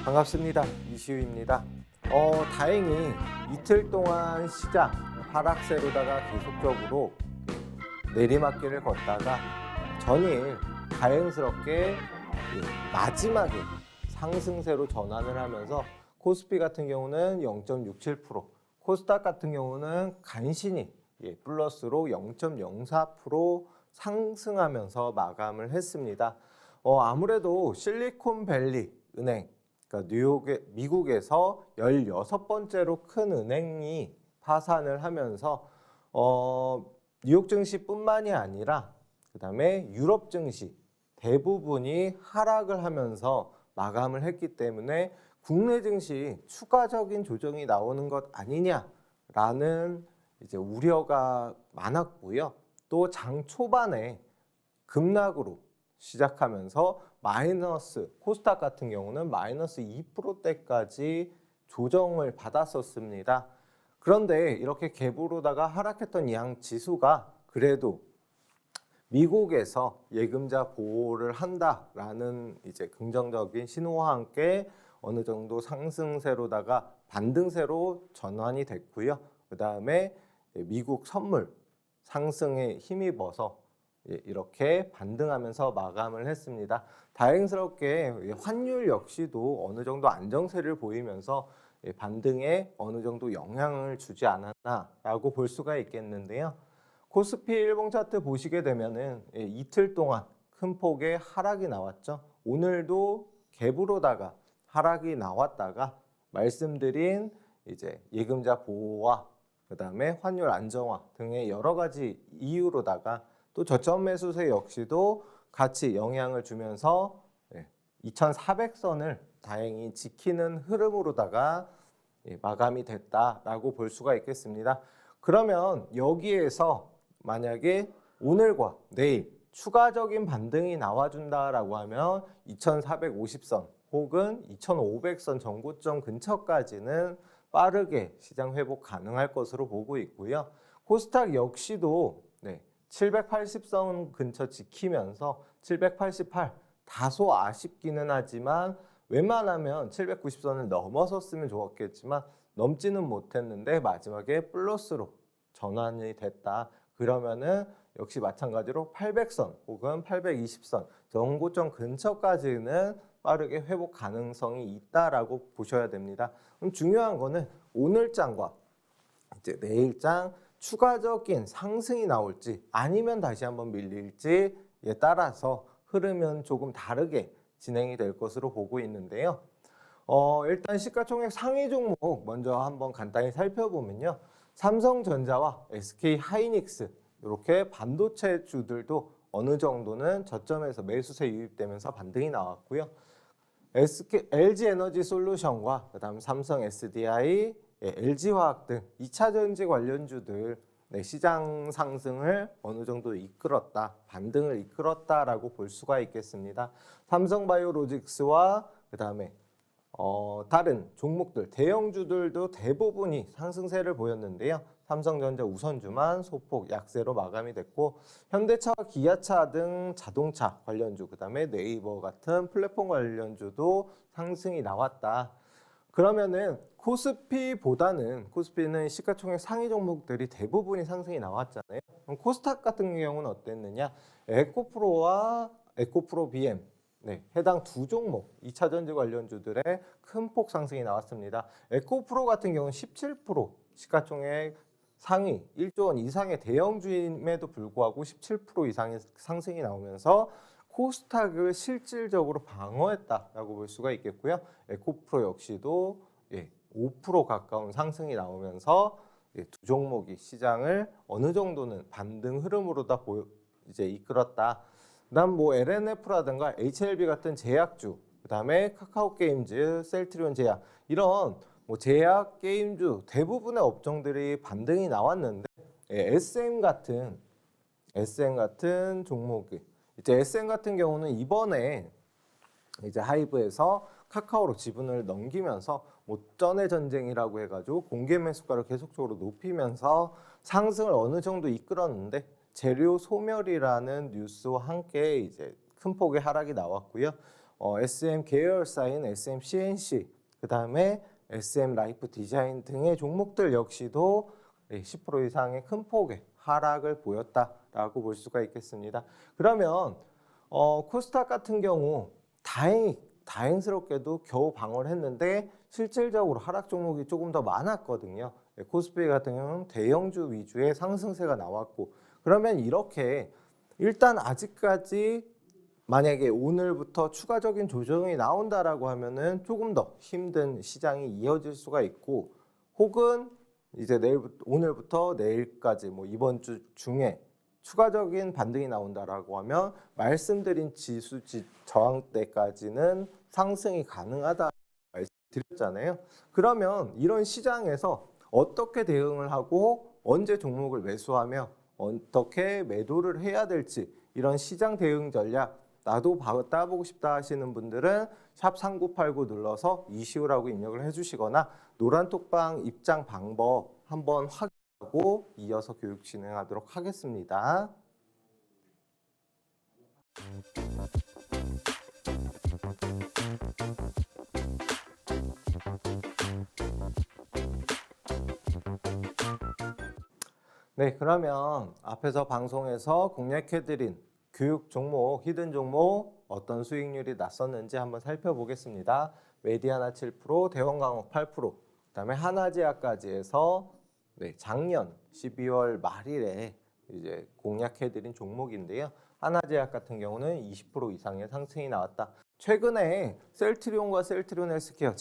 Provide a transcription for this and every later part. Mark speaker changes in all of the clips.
Speaker 1: 반갑습니다. 이시우입니다. 다행히 이틀 동안 시장 하락세로다가 계속적으로 내리막길을 걷다가 전일 다행스럽게 마지막에 상승세로 전환을 하면서 코스피 같은 경우는 0.67%, 코스닥 같은 경우는 간신히 플러스로 0.04% 상승하면서 마감을 했습니다. 아무래도 실리콘밸리 은행, 그러니까 미국에서 16번째로 큰 은행이 파산을 하면서 뉴욕 증시뿐만이 아니라 그다음에 유럽 증시 대부분이 하락을 하면서 마감을 했기 때문에 국내 증시 추가적인 조정이 나오는 것 아니냐라는 이제 우려가 많았고요. 또 장 초반에 급락으로 시작하면서 마이너스, 코스닥 같은 경우는 마이너스 2%대까지 조정을 받았었습니다. 그런데 이렇게 갭으로다가 하락했던 양 지수가 그래도 미국에서 예금자 보호를 한다라는 이제 긍정적인 신호와 함께 어느 정도 상승세로다가 반등세로 전환이 됐고요. 그 다음에 미국 선물 상승에 힘입어서 이렇게 반등하면서 마감을 했습니다. 다행스럽게 환율 역시도 어느 정도 안정세를 보이면서 반등에 어느 정도 영향을 주지 않았나라고 볼 수가 있겠는데요. 코스피 일봉 차트 보시게 되면은 이틀 동안 큰 폭의 하락이 나왔죠. 오늘도 갭으로다가 하락이 나왔다가 말씀드린 이제 예금자 보호와 그다음에 환율 안정화 등의 여러 가지 이유로다가 또 저점 매수세 역시도 같이 영향을 주면서 2400선을 다행히 지키는 흐름으로다가 마감이 됐다라고 볼 수가 있겠습니다. 그러면 여기에서 만약에 오늘과 내일 추가적인 반등이 나와준다라고 하면 2450선 혹은 2500선 전고점 근처까지는 빠르게 시장 회복 가능할 것으로 보고 있고요. 코스닥 역시도 780선 근처 지키면서 788 다소 아쉽기는 하지만 웬만하면 790선을 넘어섰으면 좋았겠지만 넘지는 못했는데 마지막에 플러스로 전환이 됐다. 그러면은 역시 마찬가지로 800선 혹은 820선 전고점 근처까지는 빠르게 회복 가능성이 있다라고 보셔야 됩니다. 그럼 중요한 거는 오늘장과 이제 내일장 추가적인 상승이 나올지 아니면 다시 한번 밀릴지에 따라서 흐름은 조금 다르게 진행이 될 것으로 보고 있는데요. 일단 시가총액 상위 종목 먼저 한번 간단히 살펴보면요. 삼성전자와 SK하이닉스 이렇게 반도체 주들도 어느 정도는 저점에서 매수세 유입되면서 반등이 나왔고요. LG에너지솔루션과 그다음 삼성 SDI, LG화학 등 2차전지 관련주들 시장 상승을 어느 정도 이끌었다, 반등을 이끌었다라고 볼 수가 있겠습니다. 삼성바이오로직스와 그다음에 다른 종목들, 대형주들도 대부분이 상승세를 보였는데요. 삼성전자 우선주만 소폭 약세로 마감이 됐고 현대차와 기아차 등 자동차 관련주, 그다음에 네이버 같은 플랫폼 관련주도 상승이 나왔다. 그러면은 코스피는 시가총액 상위 종목들이 대부분이 상승이 나왔잖아요. 그럼 코스닥 같은 경우는 어땠느냐? 에코프로와 에코프로 BM 해당 두 종목 2차전지 관련주들의 큰 폭 상승이 나왔습니다. 에코프로 같은 경우는 17% 시가총액 상위 1조 원 이상의 대형주임에도 불구하고 17% 이상의 상승이 나오면서 코스닥을 실질적으로 방어했다라고 볼 수가 있겠고요. 에코프로 역시도 5% 가까운 상승이 나오면서 두 종목이 시장을 어느 정도는 반등 흐름으로 이제 이끌었다. 그다음 LNF라든가 HLB 같은 제약주, 그다음에 카카오게임즈, 셀트리온 제약 이런 제약 게임주 대부분의 업종들이 반등이 나왔는데 SM 같은 종목이 이제 SM 같은 경우는 이번에 이제 하이브에서 카카오로 지분을 넘기면서 쩐의 전쟁이라고 해가지고 공개 매수가를 계속적으로 높이면서 상승을 어느 정도 이끌었는데 재료 소멸이라는 뉴스와 함께 이제 큰 폭의 하락이 나왔고요. SM 계열사인 SM CNC, 그 다음에 SM 라이프 디자인 등의 종목들 역시도 10% 이상의 큰 폭의 하락을 보였다라고 볼 수가 있겠습니다. 그러면 코스닥 같은 경우 다행스럽게도 겨우 방어를 했는데 실질적으로 하락 종목이 조금 더 많았거든요. 코스피 같은 경우는 대형주 위주의 상승세가 나왔고, 그러면 이렇게 일단 아직까지 만약에 오늘부터 추가적인 조정이 나온다라고 하면은 조금 더 힘든 시장이 이어질 수가 있고, 혹은 이제 오늘부터 내일까지 이번 주 중에 추가적인 반등이 나온다라고 하면 말씀드린 지수 저항대까지는 상승이 가능하다 말씀드렸잖아요. 그러면 이런 시장에서 어떻게 대응을 하고 언제 종목을 매수하며 어떻게 매도를 해야 될지, 이런 시장 대응 전략 나도 따보고 싶다 하시는 분들은 샵 3989 눌러서 이시우라고 입력을 해주시거나 노란톡방 입장 방법 한번 확인하고 이어서 교육 진행하도록 하겠습니다. 네, 그러면 앞에서 방송에서 공략해드린 교육 종목, 히든 종목 어떤 수익률이 났었는지 한번 살펴보겠습니다. 메디아나 7%, 대원강업 8%, 그다음에 하나제약까지 해서 작년 12월 말일에 이제 공략해드린 종목인데요. 하나제약 같은 경우는 20% 이상의 상승이 나왔다. 최근에 셀트리온과 셀트리온 헬스케어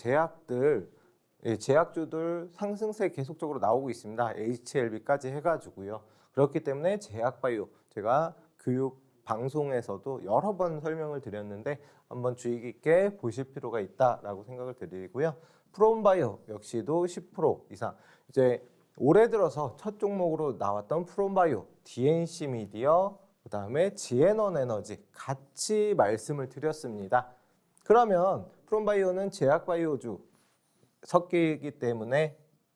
Speaker 1: 제약주들 상승세 계속적으로 나오고 있습니다. HLB까지 해가지고요. 그렇기 때문에 제약바이오, 제가 교육 방송에서도 여러 번 설명을 드렸는데 한번 주의 깊게 보실 필요가 있다라고 생각을 드리고요. 프롬바이오 역시도 10% 이상, 이제 올해 들어서 첫 종목으로 나왔던 프롬바이오, DNC 미디어, 그 다음에 지에넌 에너지 같이 말씀을 드렸습니다. 그러면 프롬바이오는 제약바이오주 섞이기 때문에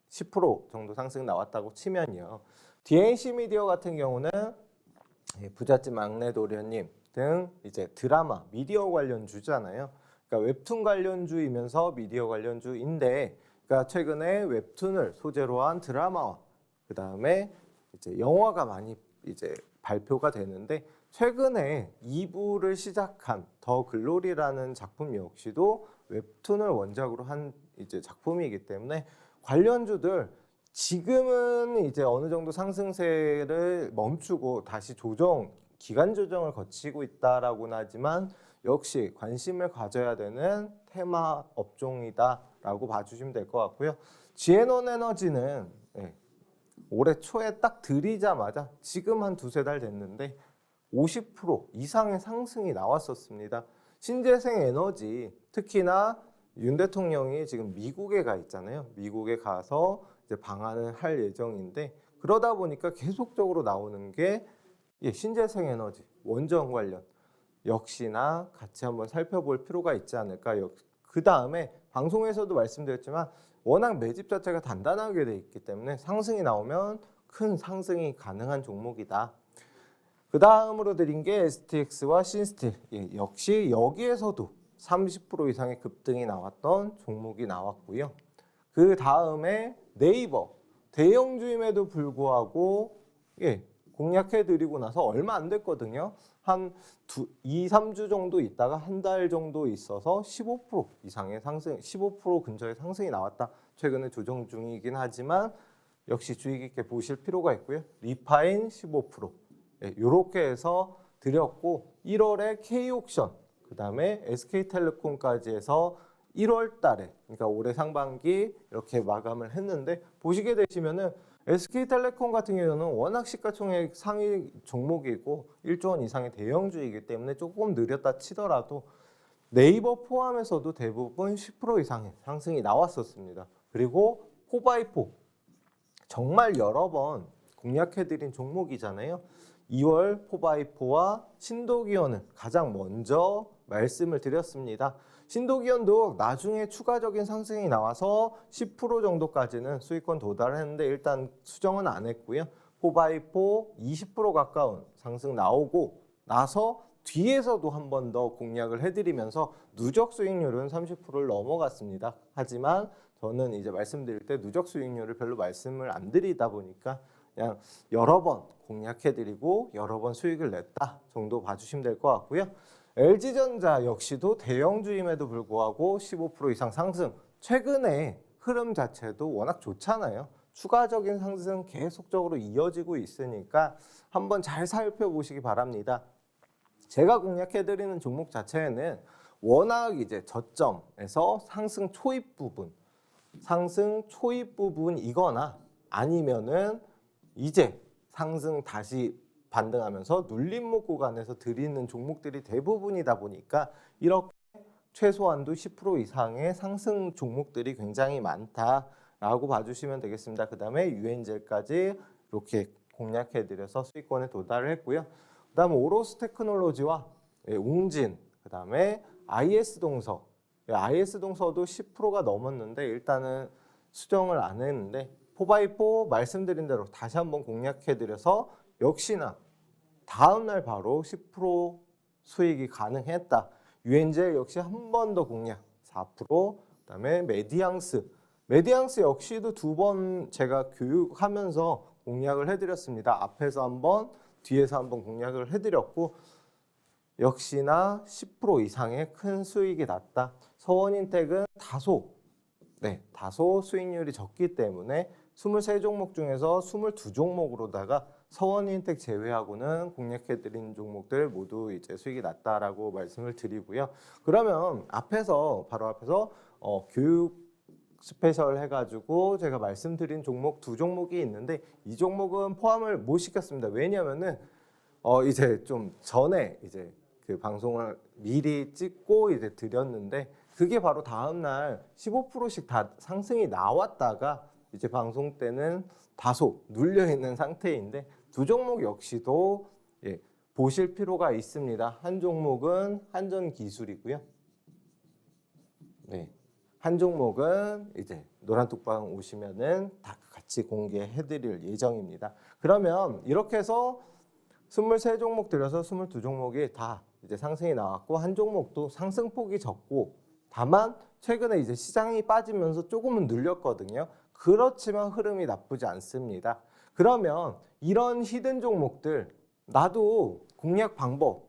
Speaker 1: 10% 정도 상승 나왔다고 치면요. DNC 미디어 같은 경우는 부잣집 막내 도련님 등 이제 드라마, 미디어 관련주잖아요. 그러니까 웹툰 관련주이면서 미디어 관련주인데, 그러니까 최근에 웹툰을 소재로 한 드라마와 그 다음에 이제 영화가 많이 이제 발표가 되는데, 최근에 2부를 시작한 더 글로리라는 작품 역시도 웹툰을 원작으로 한 이제 작품이기 때문에 관련주들 지금은 이제 어느 정도 상승세를 멈추고 다시 기간 조정을 거치고 있다라고는 하지만 역시 관심을 가져야 되는 테마 업종이다라고 봐주시면 될 것 같고요. 지에논 에너지는 올해 초에 딱 들이자마자 지금 한 두세 달 됐는데 50% 이상의 상승이 나왔었습니다. 신재생 에너지, 특히나 윤 대통령이 지금 미국에 가 있잖아요. 미국에 가서 이제 방한을 할 예정인데, 그러다 보니까 계속적으로 나오는 게 신재생 에너지, 원전 관련 역시나 같이 한번 살펴볼 필요가 있지 않을까. 그 다음에 방송에서도 말씀드렸지만 워낙 매집 자체가 단단하게 돼 있기 때문에 상승이 나오면 큰 상승이 가능한 종목이다. 그 다음으로 드린 게 STX와 신스틸, 역시 여기에서도 30% 이상의 급등이 나왔던 종목이 나왔고요. 그 다음에 네이버, 대형주임에도 불구하고 공략해드리고 나서 얼마 안 됐거든요. 한 2, 3주 정도 있다가 한 달 정도 있어서 15% 이상의 상승, 15% 근처의 상승이 나왔다. 최근에 조정 중이긴 하지만 역시 주의 깊게 보실 필요가 있고요. 리파인 15%, 이렇게 해서 드렸고, 1월에 K옥션, 그 다음에 SK텔레콤까지 해서 1월 달에, 그러니까 올해 상반기 이렇게 마감을 했는데, 보시게 되시면은 SK텔레콤 같은 경우는 워낙 시가총액 상위 종목이고 1조 원 이상의 대형주이기 때문에 조금 느렸다 치더라도 네이버 포함해서도 대부분 10% 이상의 상승이 나왔었습니다. 그리고 포바이포, 정말 여러 번 공략해드린 종목이잖아요. 2월 포바이포와 신도기온은 가장 먼저 말씀을 드렸습니다. 신도기온도 나중에 추가적인 상승이 나와서 10% 정도까지는 수익권 도달했는데 일단 수정은 안 했고요. 포바이포 20% 가까운 상승 나오고 나서 뒤에서도 한 번 더 공략을 해드리면서 누적 수익률은 30%를 넘어갔습니다. 하지만 저는 이제 말씀드릴 때 누적 수익률을 별로 말씀을 안 드리다 보니까 그냥 여러 번 공략해드리고 여러 번 수익을 냈다 정도 봐주시면 될 것 같고요. LG전자 역시도 대형주임에도 불구하고 15% 이상 상승. 최근에 흐름 자체도 워낙 좋잖아요. 추가적인 상승 계속적으로 이어지고 있으니까 한번 잘 살펴보시기 바랍니다. 제가 공략해드리는 종목 자체는 워낙 이제 저점에서 상승 초입 부분이거나 아니면은 이제 상승 다시 반등하면서 눌림목 구간에서 드리는 종목들이 대부분이다 보니까 이렇게 최소한도 10% 이상의 상승 종목들이 굉장히 많다라고 봐주시면 되겠습니다. 그 다음에 유엔젤까지 이렇게 공략해드려서 수익권에 도달을 했고요. 그 다음에 오로스 테크놀로지와 웅진, 그 다음에 IS동서. IS동서도 10%가 넘었는데 일단은 수정을 안 했는데 4x4 말씀드린 대로 다시 한번 공략해드려서 역시나 다음날 바로 10% 수익이 가능했다. 유엔젤 역시 한 번 더 공략 4%, 그다음에 메디앙스 역시도 2번 제가 교육하면서 공략을 해드렸습니다. 앞에서 한번, 뒤에서 한번 공략을 해드렸고 역시나 10% 이상의 큰 수익이 났다. 서원인텍은 다소 수익률이 적기 때문에 23종목 중에서 22종목으로다가 서원인텍 제외하고는 공략해드린 종목들 모두 이제 수익이 났다라고 말씀을 드리고요. 그러면 바로 앞에서 교육 스페셜 해가지고 제가 말씀드린 종목 2종목이 있는데 이 종목은 포함을 못 시켰습니다. 왜냐면은 이제 좀 전에 이제 그 방송을 미리 찍고 이제 드렸는데 그게 바로 다음날 15%씩 다 상승이 나왔다가 이제 방송 때는 다소 눌려 있는 상태인데 2종목 역시도 보실 필요가 있습니다. 한 종목은 한전기술이고요. 한 종목은 이제 노란톡방 오시면은 다 같이 공개해드릴 예정입니다. 그러면 이렇게 해서 23종목 들여서 22종목이 다 이제 상승이 나왔고 한 종목도 상승폭이 적고 다만 최근에 이제 시장이 빠지면서 조금은 늘렸거든요. 그렇지만 흐름이 나쁘지 않습니다. 그러면 이런 히든 종목들 나도 공략 방법,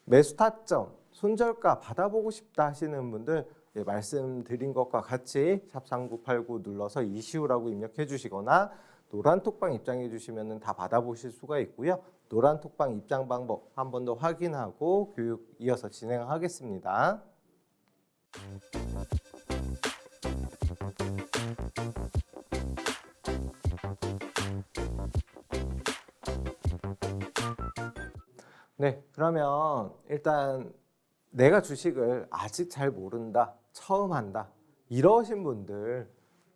Speaker 1: 매수 타점, 손절가 받아보고 싶다 하시는 분들 말씀드린 것과 같이 샵 3989 눌러서 이시우라고 입력해 주시거나 노란톡방 입장해 주시면 다 받아보실 수가 있고요. 노란톡방 입장 방법 한 번 더 확인하고 교육 이어서 진행하겠습니다. 네, 그러면 일단 내가 주식을 아직 잘 모른다, 처음 한다 이러신 분들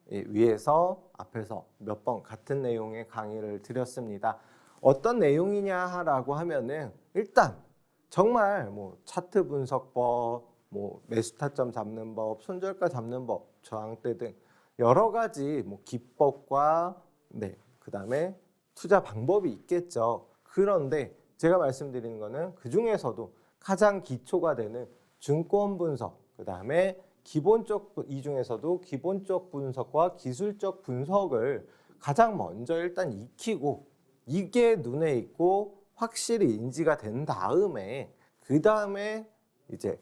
Speaker 1: 위해서 앞에서 몇 번 같은 내용의 강의를 드렸습니다. 어떤 내용이냐라고 하면은 일단 정말 뭐 차트 분석법, 뭐 매수 타점 잡는 법, 손절가 잡는 법, 저항대 등 여러 가지 뭐 기법과 그다음에 투자 방법이 있겠죠. 그런데 제가 말씀드리는 거는 그 중에서도 가장 기초가 되는 증권 분석, 그다음에 이 중에서도 기본적 분석과 기술적 분석을 가장 먼저 일단 익히고 이게 눈에 있고 확실히 인지가 된 다음에 그 다음에 이제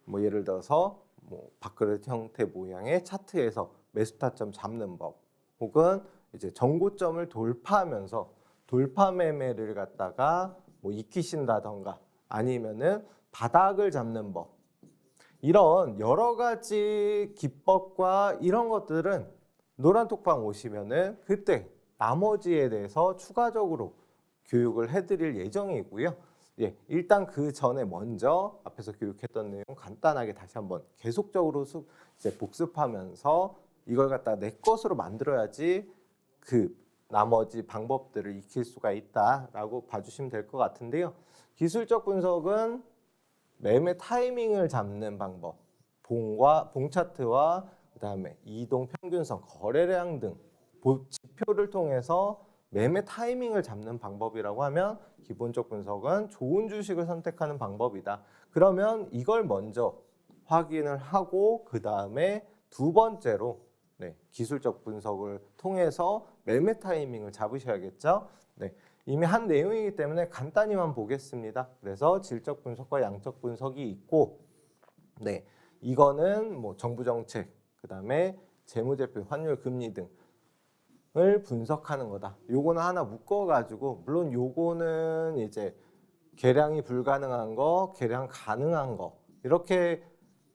Speaker 1: 뭐 예를 들어서 뭐 밥그릇 형태 모양의 차트에서 매수 타점 잡는 법 혹은 이제 정고점을 돌파하면서 돌파 매매를 갖다가 뭐 익히신다던가 아니면은 바닥을 잡는 법 이런 여러 가지 기법과 이런 것들은 노란톡방 오시면은 그때 나머지에 대해서 추가적으로 교육을 해드릴 예정이고요. 일단 그 전에 먼저 앞에서 교육했던 내용 간단하게 다시 한번 계속적으로 이제 복습하면서 이걸 갖다 내 것으로 만들어야지 그 나머지 방법들을 익힐 수가 있다라고 봐주시면 될 것 같은데요. 기술적 분석은 매매 타이밍을 잡는 방법, 봉 차트와 그다음에 이동 평균선, 거래량 등 지표를 통해서 매매 타이밍을 잡는 방법이라고 하면 기본적 분석은 좋은 주식을 선택하는 방법이다. 그러면 이걸 먼저 확인을 하고 그 다음에 두 번째로 기술적 분석을 통해서 매매 타이밍을 잡으셔야겠죠. 이미 한 내용이기 때문에 간단히만 보겠습니다. 그래서 질적 분석과 양적 분석이 있고, 이거는 뭐 정부 정책, 그 다음에 재무제표, 환율, 금리 등을 분석하는 거다. 요거는 하나 묶어가지고, 물론 요거는 이제 계량이 불가능한 거, 계량 가능한 거 이렇게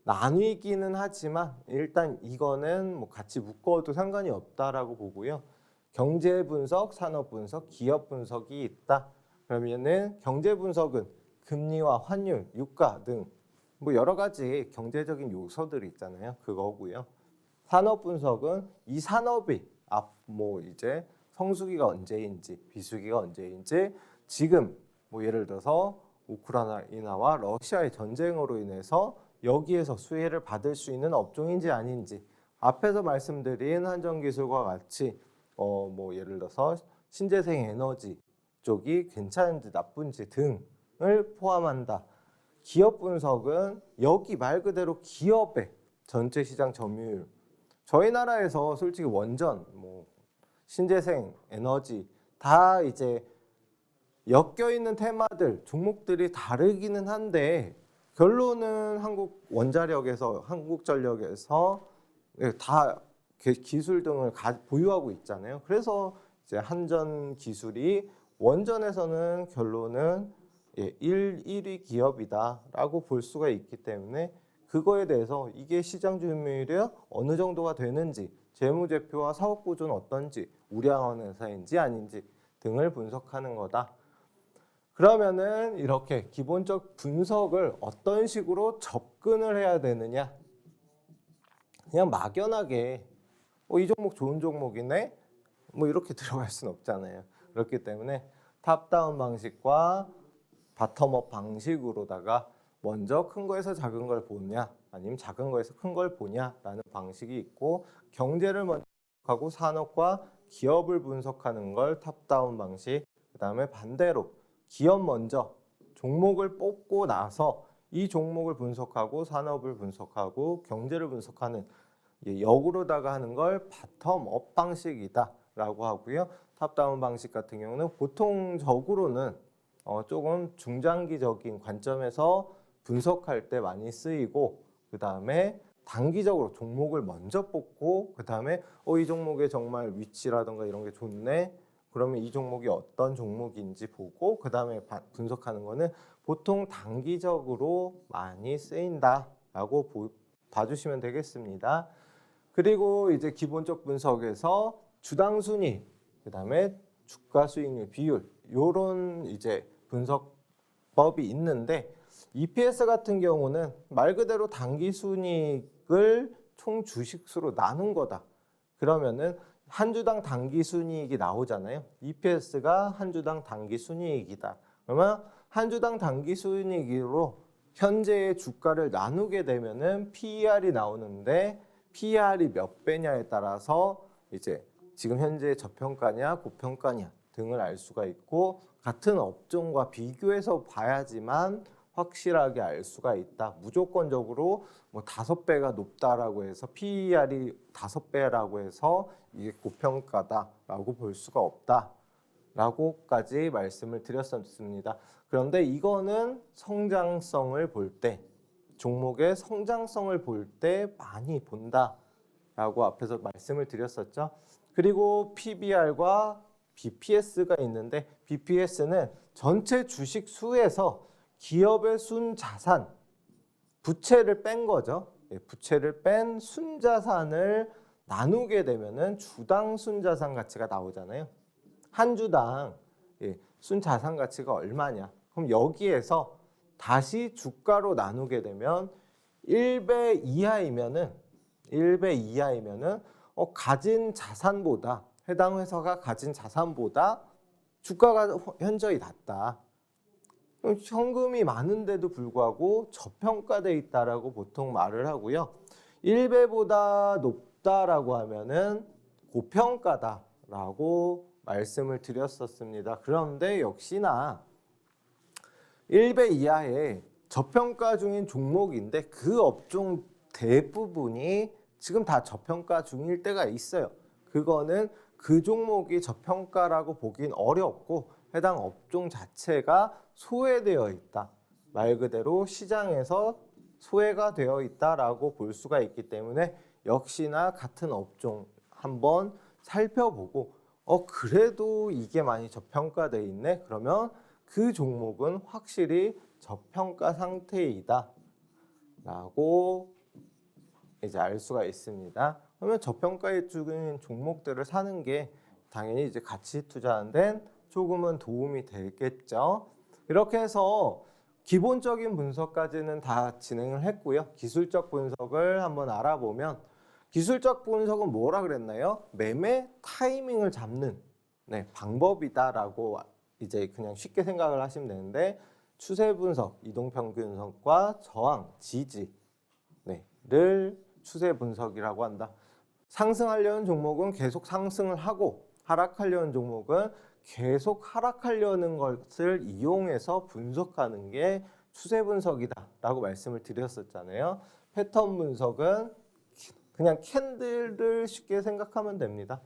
Speaker 1: 나뉘기는 하지만 일단 이거는 뭐 같이 묶어도 상관이 없다라고 보고요. 경제 분석, 산업 분석, 기업 분석이 있다. 그러면은 경제 분석은 금리와 환율, 유가 등 뭐 여러 가지 경제적인 요소들이 있잖아요. 그거고요. 산업 분석은 이 산업이 뭐 이제 성수기가 언제인지, 비수기가 언제인지, 지금 뭐 예를 들어서 우크라이나와 러시아의 전쟁으로 인해서 여기에서 수혜를 받을 수 있는 업종인지 아닌지, 앞에서 말씀드린 한전기술과 같이 뭐 예를 들어서 신재생 에너지 쪽이 괜찮은지 나쁜지 등을 포함한다. 기업 분석은 여기 말 그대로 기업의 전체 시장 점유율, 저희 나라에서 솔직히 원전, 뭐 신재생 에너지 다 이제 엮여 있는 테마들, 종목들이 다르기는 한데 결론은 한국원자력에서, 한국전력에서 다 기술 등을 보유하고 있잖아요. 그래서 이제 한전 기술이 원전에서는 결론은 1위 기업이다라고 볼 수가 있기 때문에 그거에 대해서 이게 시장 점유율이 어느 정도가 되는지, 재무제표와 사업구조는 어떤지, 우량한 회사인지 아닌지 등을 분석하는 거다. 그러면은 이렇게 기본적 분석을 어떤 식으로 접근을 해야 되느냐? 그냥 막연하게 이 종목 좋은 종목이네? 뭐 이렇게 들어갈 수는 없잖아요. 그렇기 때문에 탑다운 방식과 바텀업 방식으로다가 먼저 큰 거에서 작은 걸 보냐, 아니면 작은 거에서 큰 걸 보냐라는 방식이 있고, 경제를 먼저 하고 산업과 기업을 분석하는 걸 탑다운 방식, 그 다음에 반대로 기업 먼저 종목을 뽑고 나서 이 종목을 분석하고 산업을 분석하고 경제를 분석하는 역으로다가 하는 걸 바텀업 방식이다 라고 하고요. 탑다운 방식 같은 경우는 보통적으로는 조금 중장기적인 관점에서 분석할 때 많이 쓰이고, 그 다음에 단기적으로 종목을 먼저 뽑고, 그 다음에 이 종목의 정말 위치라든가 이런 게 좋네, 그러면 이 종목이 어떤 종목인지 보고 그 다음에 분석하는 거는 보통 단기적으로 많이 쓰인다라고 봐주시면 되겠습니다. 그리고 이제 기본적 분석에서 주당 순위, 그 다음에 주가 수익률 비율, 요런 이제 분석법이 있는데, EPS 같은 경우는 말 그대로 단기 순이익을 총 주식수로 나눈 거다. 그러면은 한 주당 단기 순이익이 나오잖아요. EPS가 한 주당 단기 순이익이다. 그러면 한 주당 단기 순이익으로 현재의 주가를 나누게 되면은 PER이 나오는데, PER이 몇 배냐에 따라서 이제 지금 현재 저평가냐 고평가냐 등을 알 수가 있고, 같은 업종과 비교해서 봐야지만 확실하게 알 수가 있다. 무조건적으로 뭐 5배가 높다라고 해서 PER이 5배라고 해서 이게 고평가다라고 볼 수가 없다라고까지 말씀을 드렸었습니다. 그런데 이거는 성장성을 볼 때, 종목의 성장성을 볼 때 많이 본다라고 앞에서 말씀을 드렸었죠. 그리고 PBR과 BPS가 있는데, BPS는 전체 주식 수에서 기업의 순자산, 부채를 뺀 거죠. 부채를 뺀 순자산을 나누게 되면은 주당 순자산 가치가 나오잖아요. 한 주당 순자산 가치가 얼마냐? 그럼 여기에서 다시 주가로 나누게 되면 1배 이하이면은 가진 자산보다, 해당 회사가 가진 자산보다 주가가 현저히 낮다. 현금이 많은데도 불구하고 저평가돼 있다라고 보통 말을 하고요. 1배보다 높다라고 하면은 고평가다라고 말씀을 드렸었습니다. 그런데 역시나 1배 이하의 저평가 중인 종목인데 그 업종 대부분이 지금 다 저평가 중일 때가 있어요. 그거는 그 종목이 저평가라고 보긴 어렵고 해당 업종 자체가 소외되어 있다. 말 그대로 시장에서 소외가 되어 있다라고 볼 수가 있기 때문에 역시나 같은 업종 한번 살펴보고 그래도 이게 많이 저평가되어 있네. 그러면 그 종목은 확실히 저평가 상태이다 라고 이제 알 수가 있습니다. 그러면 저평가에 중인 종목들을 사는 게 당연히 이제 가치 투자하는 데는 조금은 도움이 되겠죠. 이렇게 해서 기본적인 분석까지는 다 진행을 했고요. 기술적 분석을 한번 알아보면 기술적 분석은 뭐라 그랬나요? 매매 타이밍을 잡는 방법이다라고 이제 그냥 쉽게 생각을 하시면 되는데 추세 분석, 이동평균선과 저항, 지지를 추세 분석이라고 한다. 상승하려는 종목은 계속 상승을 하고 하락하려는 종목은 계속 하락하려는 것을 이용해서 분석하는 게 추세 분석이다라고 말씀을 드렸었잖아요. 패턴 분석은 그냥 캔들을 쉽게 생각하면 됩니다.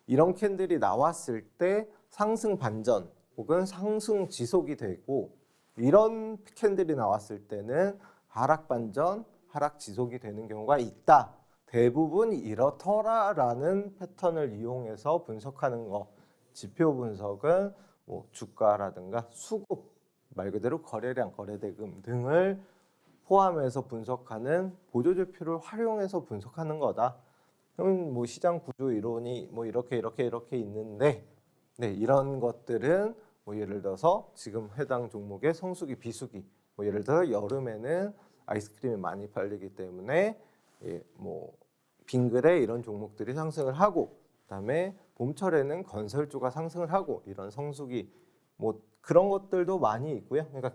Speaker 1: 이런 캔들이 나왔을 때 상승 반전 혹은 상승 지속이 되고 이런 캔들이 나왔을 때는 하락 반전, 하락 지속이 되는 경우가 있다. 대부분 이렇더라라는 패턴을 이용해서 분석하는 거. 지표 분석은 뭐 주가라든가 수급, 말 그대로 거래량, 거래대금 등을 포함해서 분석하는 보조지표를 활용해서 분석하는 거다. 그럼 뭐 시장 구조 이론이 뭐 이렇게 있는데 이런 것들은 뭐 예를 들어서 지금 해당 종목의 성수기, 비수기, 뭐 예를 들어 여름에는 아이스크림이 많이 팔리기 때문에 뭐 빙그레 이런 종목들이 상승을 하고 그다음에 봄철에는 건설주가 상승을 하고 이런 성수기 뭐 그런 것들도 많이 있고요. 그러니까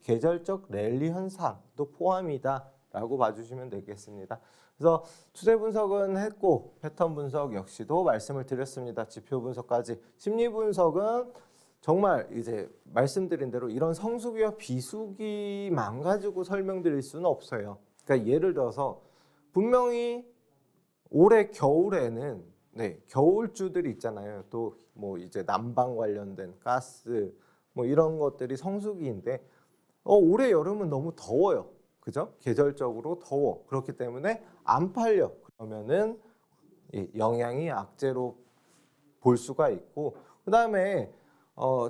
Speaker 1: 계절적 랠리 현상도 포함이다라고 봐주시면 되겠습니다. 그래서 추세 분석은 했고 패턴 분석 역시도 말씀을 드렸습니다. 지표 분석까지. 심리 분석은 정말 이제 말씀드린 대로 이런 성수기와 비수기만 가지고 설명드릴 수는 없어요. 그러니까 예를 들어서 분명히 올해 겨울에는 겨울주들이 있잖아요. 또 뭐 이제 난방 관련된 가스 뭐 이런 것들이 성수기인데 올해 여름은 너무 더워요. 그죠? 계절적으로 더워. 그렇기 때문에 안 팔려. 그러면은 영향이 악재로 볼 수가 있고 그다음에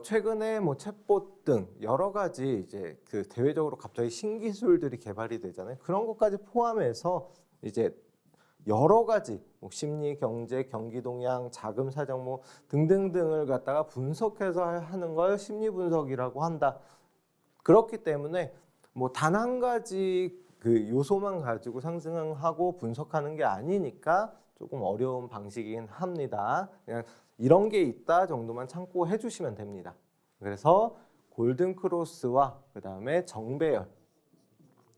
Speaker 1: 최근에 뭐 챗봇 등 여러 가지 이제 그 대외적으로 갑자기 신기술들이 개발이 되잖아요. 그런 것까지 포함해서 이제 여러 가지 뭐 심리, 경제, 경기 동향, 자금 사정 뭐 등등등을 갖다가 분석해서 하는 걸 심리 분석이라고 한다. 그렇기 때문에 뭐 단 한 가지 그 요소만 가지고 상승하고 분석하는 게 아니니까 조금 어려운 방식이긴 합니다. 그냥 이런 게 있다 정도만 참고해 주시면 됩니다. 그래서 골든 크로스와 그다음에 정배열,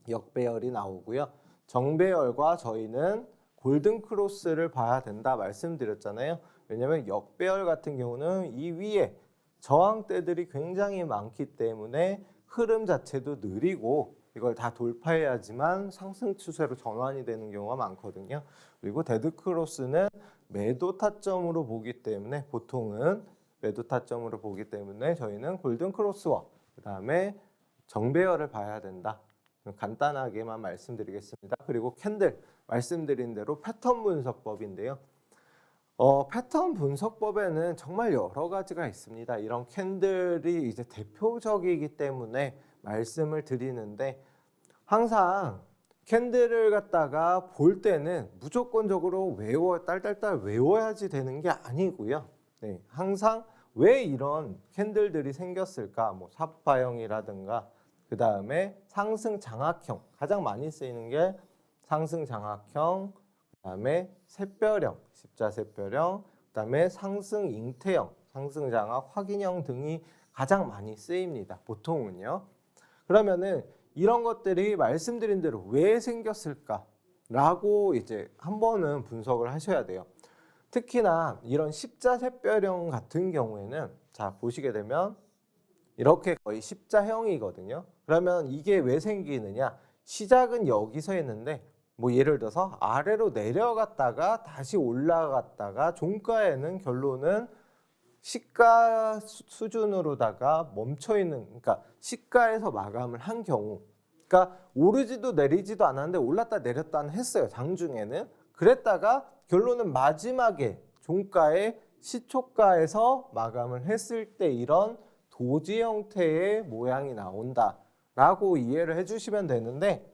Speaker 1: 역배열이 나오고요. 정배열과 저희는 골든 크로스를 봐야 된다 말씀드렸잖아요. 왜냐하면 역배열 같은 경우는 이 위에 저항대들이 굉장히 많기 때문에 흐름 자체도 느리고 이걸 다 돌파해야지만 상승 추세로 전환이 되는 경우가 많거든요. 그리고 데드 크로스는 매도 타점으로 보기 때문에 보통은 매도 타점으로 보기 때문에 저희는 골든 크로스와 그다음에 정배열을 봐야 된다. 간단하게만 말씀드리겠습니다. 그리고 캔들 말씀드린 대로 패턴 분석법인데요. 패턴 분석법에는 정말 여러 가지가 있습니다. 이런 캔들이 이제 대표적이기 때문에 말씀을 드리는데 항상 캔들을 갖다가 볼 때는 무조건적으로 딸딸딸 외워야지 되는 게 아니고요. 항상 왜 이런 캔들들이 생겼을까? 뭐 삽화형이라든가 그 다음에 상승 장악형 가장 많이 쓰이는 게 상승 장악형, 그다음에 샛별형, 십자샛별형, 그다음에 상승 잉태형, 상승 장악 확인형 등이 가장 많이 쓰입니다. 보통은요. 그러면은 이런 것들이 말씀드린 대로 왜 생겼을까라고 이제 한 번은 분석을 하셔야 돼요. 특히나 이런 십자새별형 같은 경우에는 자 보시게 되면 이렇게 거의 십자형이거든요. 그러면 이게 왜 생기느냐? 시작은 여기서 했는데 뭐 예를 들어서 아래로 내려갔다가 다시 올라갔다가 종가에는 결론은 시가 수준으로다가 멈춰 있는, 그러니까 시가에서 마감을 한 경우, 그러니까 오르지도 내리지도 않았는데 올랐다 내렸다 했어요. 장중에는. 그랬다가 결론은 마지막에 종가의 시초가에서 마감을 했을 때 이런 도지 형태의 모양이 나온다라고 이해를 해주시면 되는데,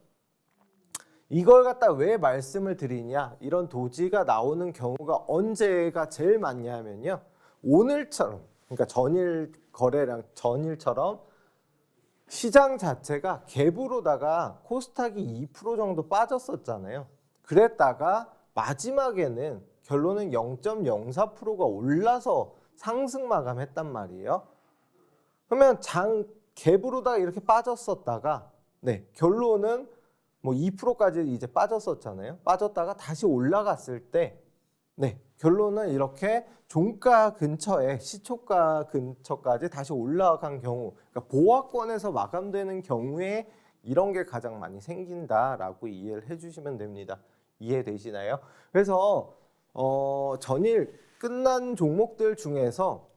Speaker 1: 이걸 갖다 왜 말씀을 드리냐, 이런 도지가 나오는 경우가 언제가 제일 많냐면요, 오늘처럼, 그러니까 전일 거래량 전일처럼 시장 자체가 갭으로다가 코스닥이 2% 정도 빠졌었잖아요. 그랬다가 마지막에는 결론은 0.04%가 올라서 상승 마감했단 말이에요. 그러면 장 갭으로다가 이렇게 빠졌었다가 결론은 뭐 2%까지 이제 빠졌었잖아요. 빠졌다가 다시 올라갔을 때 결론은 이렇게 종가 근처에 시초가 근처까지 다시 올라간 경우, 그러니까 보합권에서 마감되는 경우에 이런 게 가장 많이 생긴다라고 이해를 해주시면 됩니다. 이해되시나요? 그래서 전일 끝난 종목들 중에서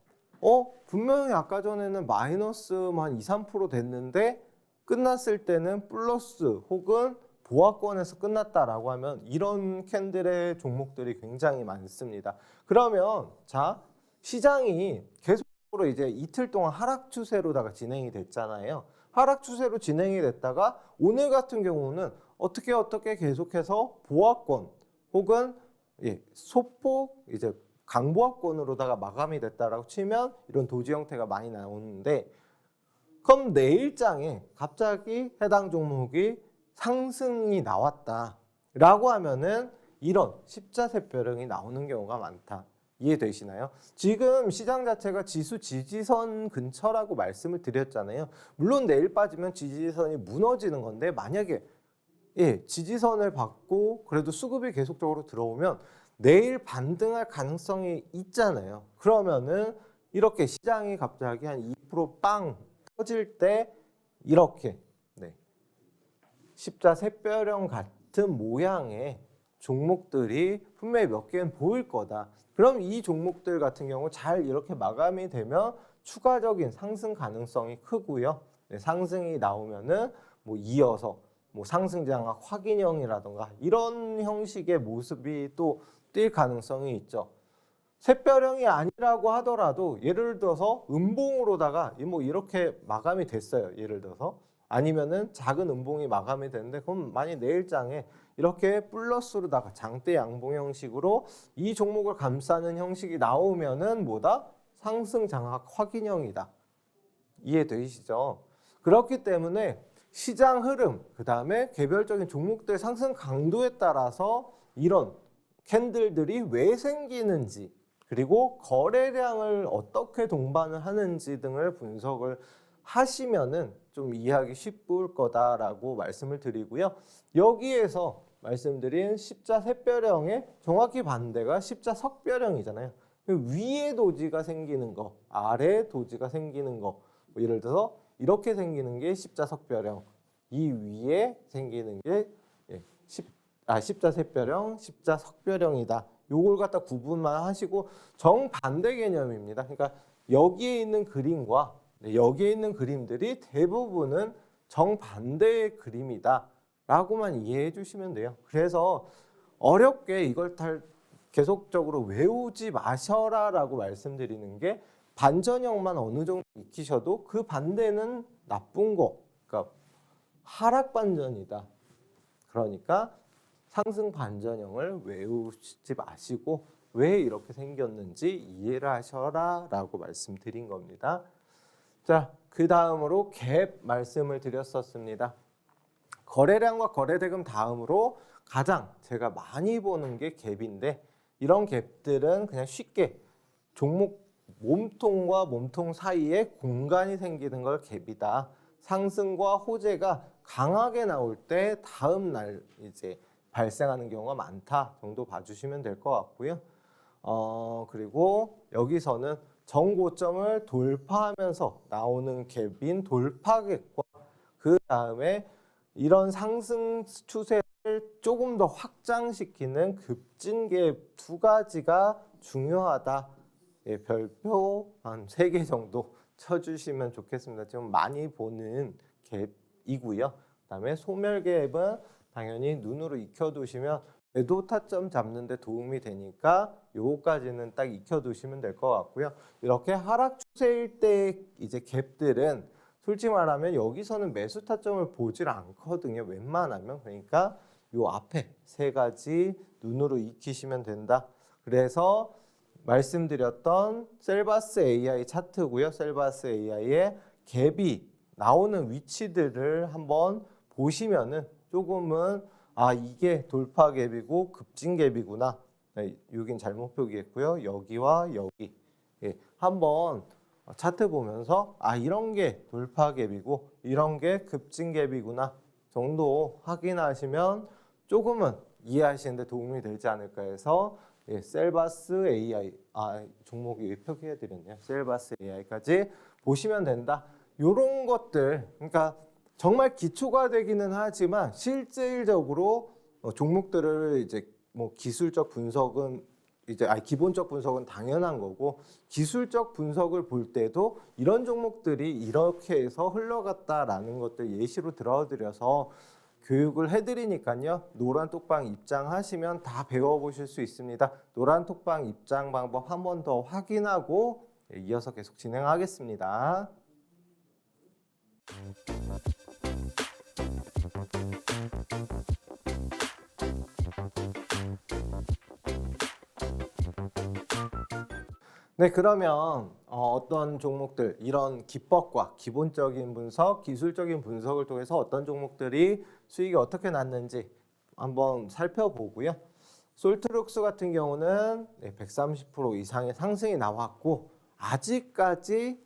Speaker 1: 분명히 아까 전에는 마이너스 한 2, 3% 됐는데 끝났을 때는 플러스 혹은 보합권에서 끝났다라고 하면 이런 캔들의 종목들이 굉장히 많습니다. 그러면 자, 시장이 계속적으로 이제 이틀 동안 하락 추세로다가 진행이 됐잖아요. 하락 추세로 진행이 됐다가 오늘 같은 경우는 어떻게 계속해서 보합권 혹은 소폭 이제 강보합권으로다가 마감이 됐다라고 치면 이런 도지 형태가 많이 나오는데, 그럼 내일장에 갑자기 해당 종목이 상승이 나왔다라고 하면은 이런 십자새별형이 나오는 경우가 많다. 이해되시나요? 지금 시장 자체가 지수 지지선 근처라고 말씀을 드렸잖아요. 물론 내일 빠지면 지지선이 무너지는 건데, 만약에 지지선을 받고 그래도 수급이 계속적으로 들어오면 내일 반등할 가능성이 있잖아요. 그러면은 이렇게 시장이 갑자기 한 2%빵 터질 때 이렇게 십자새별형 같은 모양의 종목들이 분명히 몇 개는 보일 거다. 그럼 이 종목들 같은 경우 잘 이렇게 마감이 되면 추가적인 상승 가능성이 크고요. 상승이 나오면은 뭐 이어서 뭐 상승 장악 확인형이라던가 이런 형식의 모습이 또 뛸 가능성이 있죠. 샛별형이 아니라고 하더라도 예를 들어서 음봉으로다가 뭐 이렇게 마감이 됐어요. 예를 들어서 아니면은 작은 음봉이 마감이 되는데, 그럼 만약 내일장에 이렇게 플러스로다가 장대 양봉 형식으로 이 종목을 감싸는 형식이 나오면은 뭐다? 상승 장악 확인형이다. 이해되시죠? 그렇기 때문에 시장 흐름, 그 다음에 개별적인 종목들 상승 강도에 따라서 이런 캔들들이 왜 생기는지, 그리고 거래량을 어떻게 동반을 하는지 등을 분석을 하시면은 좀 이해하기 쉽을 거다라고 말씀을 드리고요. 여기에서 말씀드린 십자새별형의 정확히 반대가 십자석별형이잖아요. 위에 도지가 생기는 거, 아래 도지가 생기는 거, 뭐 예를 들어서 이렇게 생기는 게 십자석별형, 이 위에 생기는 게 십자새별형, 십자석별형이다. 요걸 갖다 구분만 하시고 정반대 개념입니다. 그러니까 여기에 있는 그림과 여기에 있는 그림들이 대부분은 정반대의 그림이다 라고만 이해해 주시면 돼요. 그래서 어렵게 이걸 계속적으로 외우지 마셔라 라고 말씀드리는 게, 반전형만 어느 정도 익히셔도 그 반대는 나쁜 거, 그러니까 하락 반전이다. 그러니까 상승 반전형을 외우지 마시고 왜 이렇게 생겼는지 이해를 하셔라 라고 말씀드린 겁니다. 자, 그 다음으로 갭 말씀을 드렸었습니다. 거래량과 거래대금 다음으로 가장 제가 많이 보는 게 갭인데, 이런 갭들은 그냥 쉽게 종목 몸통과 몸통 사이에 공간이 생기는 걸 갭이다. 상승과 호재가 강하게 나올 때 다음 날 이제 발생하는 경우가 많다 정도 봐주시면 될 것 같고요. 그리고 여기서는 정고점을 돌파하면서 나오는 갭인 돌파갭과 그 다음에 이런 상승 추세를 조금 더 확장시키는 급진갭 두 가지가 중요하다. 예, 별표 한 3개 정도 쳐주시면 좋겠습니다. 좀 많이 보는 갭이고요. 그다음에 소멸갭은 당연히 눈으로 익혀두시면 매도 타점 잡는 데 도움이 되니까 요거까지는 딱 익혀두시면 될 것 같고요. 이렇게 하락 추세일 때 이제 갭들은 솔직히 말하면 여기서는 매수 타점을 보질 않거든요. 웬만하면. 그러니까 요 앞에 3가지 눈으로 익히시면 된다. 그래서 말씀드렸던 셀바스 AI 차트고요. 셀바스 AI의 갭이 나오는 위치들을 한번 보시면은 조금은 이게 돌파 갭이고 급진 갭이구나. 네, 여긴 잘못 표기했고요. 여기와 여기. 예, 한번 차트 보면서 이런 게 돌파 갭이고 이런 게 급진 갭이구나 정도 확인하시면 조금은 이해하시는데 도움이 되지 않을까 해서 셀바스 AI 종목이 표기해 드렸네요. 셀바스 AI까지 보시면 된다. 요런 것들 그러니까 정말 기초가 되기는 하지만 실질적으로 종목들을 이제 뭐 기술적 분석은 이제 기본적 분석은 당연한 거고 기술적 분석을 볼 때도 이런 종목들이 이렇게 해서 흘러갔다라는 것들 예시로 들어드려서 교육을 해드리니까요. 노란 톡방 입장하시면 다 배워보실 수 있습니다. 노란 톡방 입장 방법 한 번 더 확인하고 이어서 계속 진행하겠습니다. 네, 그러면 어떤 종목들 이런 기법과 기본적인 분석, 기술적인 분석을 통해서 어떤 종목들이 수익이 어떻게 났는지 한번 살펴보고요. 솔트룩스 같은 경우는 130% 이상의 상승이 나왔고 아직까지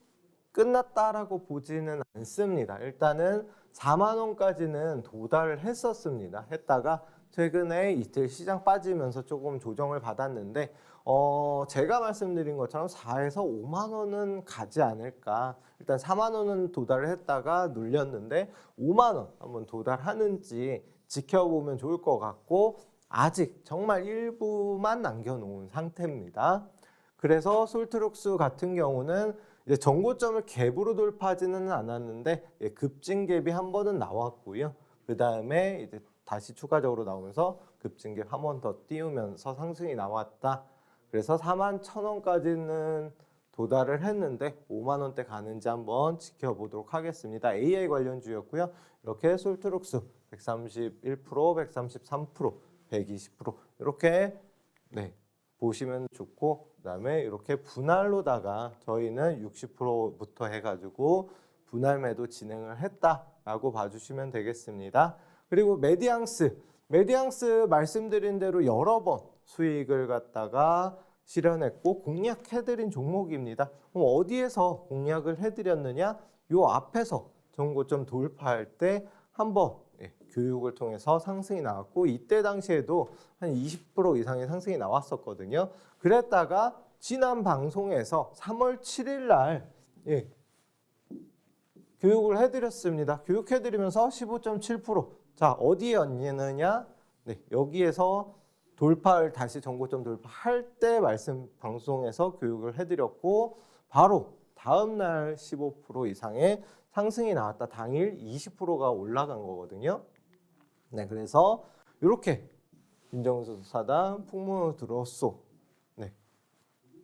Speaker 1: 끝났다라고 보지는 않습니다. 일단은 4만 원까지는 도달을 했었습니다. 했다가 최근에 이틀 시장 빠지면서 조금 조정을 받았는데 제가 말씀드린 것처럼 4에서 5만 원은 가지 않을까. 일단 4만 원은 도달을 했다가 눌렸는데 5만 원 한번 도달하는지 지켜보면 좋을 것 같고 아직 정말 일부만 남겨놓은 상태입니다. 그래서 솔트룩스 같은 경우는 이제 정고점을 갭으로 돌파하지는 않았는데 급진 갭이 한 번은 나왔고요. 그 다음에 이제 다시 추가적으로 나오면서 급진 갭 한 번 더 띄우면서 상승이 나왔다. 그래서 41,000원까지는 도달을 했는데 5만 원대 가는지 한번 지켜보도록 하겠습니다. AI 관련주였고요. 이렇게 솔트룩스 131%, 133%, 120% 이렇게 보시면 좋고 그다음에 이렇게 분할로다가 저희는 60%부터 해가지고 분할 매도 진행을 했다라고 봐주시면 되겠습니다. 그리고 메디앙스 말씀드린 대로 여러 번 수익을 갖다가 실현했고 공략해드린 종목입니다. 그럼 어디에서 공략을 해드렸느냐? 요 앞에서 정고점 돌파할 때 한번 교육을 통해서 상승이 나왔고 이때 당시에도 한 20% 이상의 상승이 나왔었거든요. 그랬다가 지난 방송에서 3월 7일 날 교육을 해드렸습니다. 교육해드리면서 15.7% 자 어디였느냐? 여기에서 돌파를 다시 정고점 돌파할 때 말씀 방송에서 교육을 해드렸고 바로 다음 날 15% 이상의 상승이 나왔다. 당일 20%가 올라간 거거든요. 그래서 이렇게 민정수 사단 풍문으로써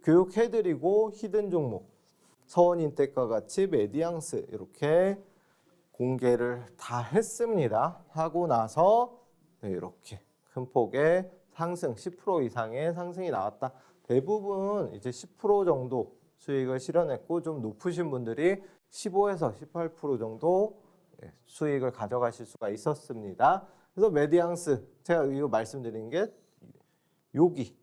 Speaker 1: 교육해드리고 히든 종목 서원인텍과 같이 메디앙스 이렇게 공개를 다 했습니다. 하고 나서 이렇게 큰 폭의 상승 10% 이상의 상승이 나왔다. 대부분 이제 10% 정도 수익을 실현했고 좀 높으신 분들이 15에서 18% 정도 수익을 가져가실 수가 있었습니다. 그래서 메디앙스 제가 이거 말씀드린 게 여기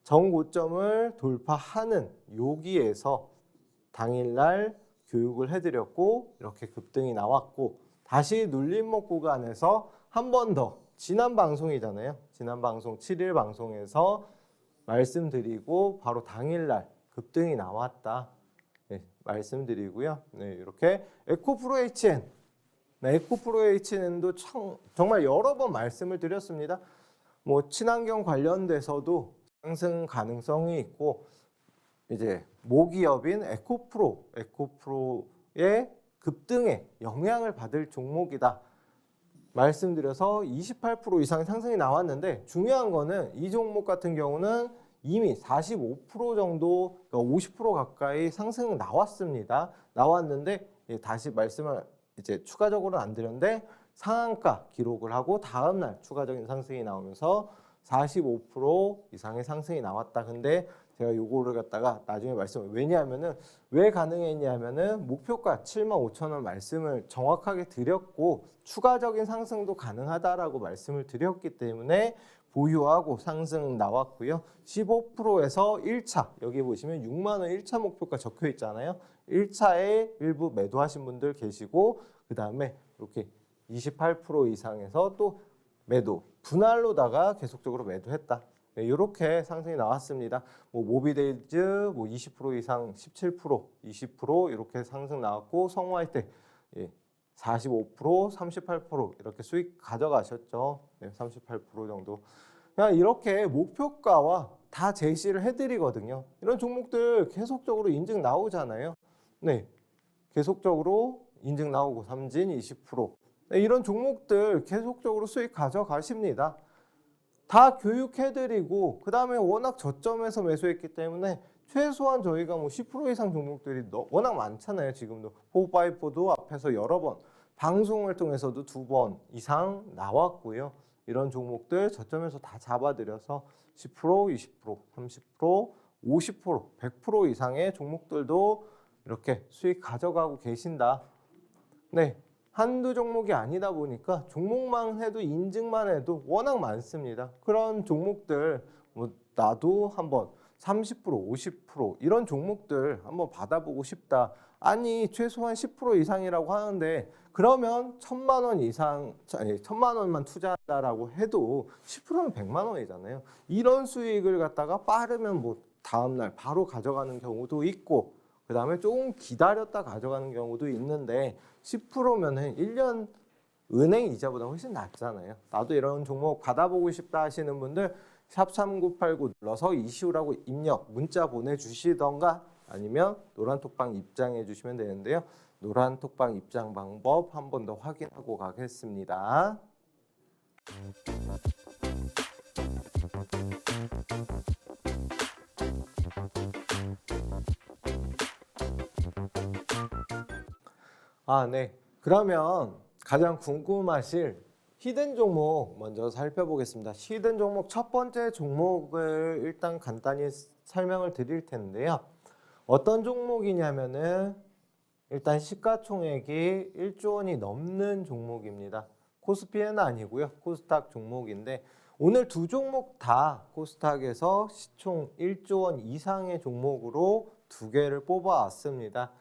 Speaker 1: 정고점을 돌파하는 여기에서 당일날 교육을 해드렸고 이렇게 급등이 나왔고 다시 눌림목 구간에서 한 번 더 지난 방송이잖아요. 지난 방송 7일 방송에서 말씀드리고 바로 당일날 급등이 나왔다. 네, 말씀드리고요. 네, 이렇게 에코프로 HN, 네, 에코프로 HN도 정말 여러 번 말씀을 드렸습니다. 뭐 친환경 관련돼서도 상승 가능성이 있고 이제 모기업인 에코프로의 급등에 영향을 받을 종목이다. 말씀드려서 28% 이상의 상승이 나왔는데 중요한 거는 이 종목 같은 경우는 이미 45% 정도, 그러니까 50% 가까이 상승 나왔습니다. 나왔는데 다시 말씀을 이제 추가적으로는 안 드렸는데 상한가 기록을 하고 다음 날 추가적인 상승이 나오면서 45% 이상의 상승이 나왔다. 근데 제가 요거를 갖다가 나중에 말씀을 왜냐하면은 왜 가능했냐면은 목표가 75,000원 말씀을 정확하게 드렸고 추가적인 상승도 가능하다라고 말씀을 드렸기 때문에 보유하고 상승 나왔고요. 15%에서 1차 여기 보시면 6만 원 1차 목표가 적혀 있잖아요. 1차에 일부 매도하신 분들 계시고 그 다음에 이렇게 28% 이상에서 또 매도 분할로다가 계속적으로 매도했다. 네, 이렇게 상승이 나왔습니다. 뭐 모비데이즈 뭐 20% 이상 17%, 20% 이렇게 상승 나왔고 성화이텍 45%, 38% 이렇게 수익 가져가셨죠. 네, 38% 정도. 그냥 이렇게 목표가와 다 제시를 해드리거든요. 이런 종목들 계속적으로 인증 나오잖아요. 네, 계속적으로 인증 나오고 삼진 20%. 네, 이런 종목들 계속적으로 수익 가져가십니다. 다 교육해드리고 그 다음에 워낙 저점에서 매수했기 때문에 최소한 저희가 뭐 10% 이상 종목들이 워낙 많잖아요. 지금도 454도 앞에서 여러 번 방송을 통해서도 2번 이상 나왔고요. 이런 종목들 저점에서 다 잡아드려서 10%, 20%, 30%, 50%, 100% 이상의 종목들도 이렇게 수익 가져가고 계신다. 네. 한두 종목이 아니다 보니까 종목만 해도 인증만 해도 워낙 많습니다. 그런 종목들 뭐 나도 한번 30%, 50% 이런 종목들 한번 받아보고 싶다. 아니 최소한 10% 이상이라고 하는데 그러면 1,000만 원 이상, 아니 1,000만 원만 투자한다라고 해도 10%면 100만 원이잖아요. 이런 수익을 갖다가 빠르면 뭐 다음날 바로 가져가는 경우도 있고 그 다음에 조금 기다렸다 가져가는 경우도 있는데 10%면은 1년 은행 이자보다 훨씬 낫잖아요. 나도 이런 종목 받아보고 싶다 하시는 분들 샵3989 눌러서 이시우라고 입력 문자 보내주시던가 아니면 노란톡방 입장해 주시면 되는데요. 노란톡방 입장 방법 한 번 더 확인하고 가겠습니다. 네. 그러면 가장 궁금하실 히든 종목 먼저 살펴보겠습니다. 히든 종목 첫 번째 종목을 일단 간단히 설명을 드릴 텐데요. 어떤 종목이냐면은 일단 시가총액이 1조 원이 넘는 종목입니다. 코스피는 아니고요. 코스닥 종목인데 오늘 두 종목 다 코스닥에서 시총 1조 원 이상의 종목으로 두 개를 뽑아왔습니다.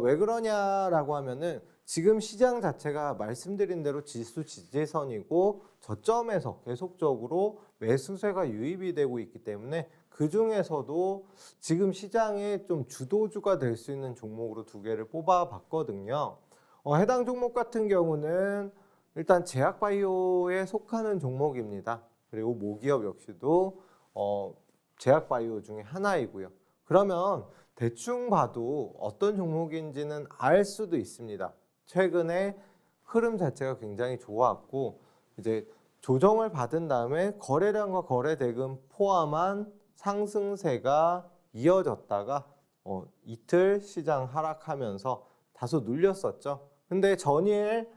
Speaker 1: 왜 그러냐라고 하면은 지금 시장 자체가 말씀드린 대로 지수 지지선이고 저점에서 계속적으로 매수세가 유입이 되고 있기 때문에 그 중에서도 지금 시장의 좀 주도주가 될 수 있는 종목으로 두 개를 뽑아봤거든요. 해당 종목 같은 경우는 일단 제약바이오에 속하는 종목입니다. 그리고 모기업 역시도 제약바이오 중에 하나이고요. 그러면 대충 봐도 어떤 종목인지는 알 수도 있습니다. 최근에 흐름 자체가 굉장히 좋았고 이제 조정을 받은 다음에 거래량과 거래대금 포함한 상승세가 이어졌다가 이틀 시장 하락하면서 다소 눌렸었죠. 근데 전일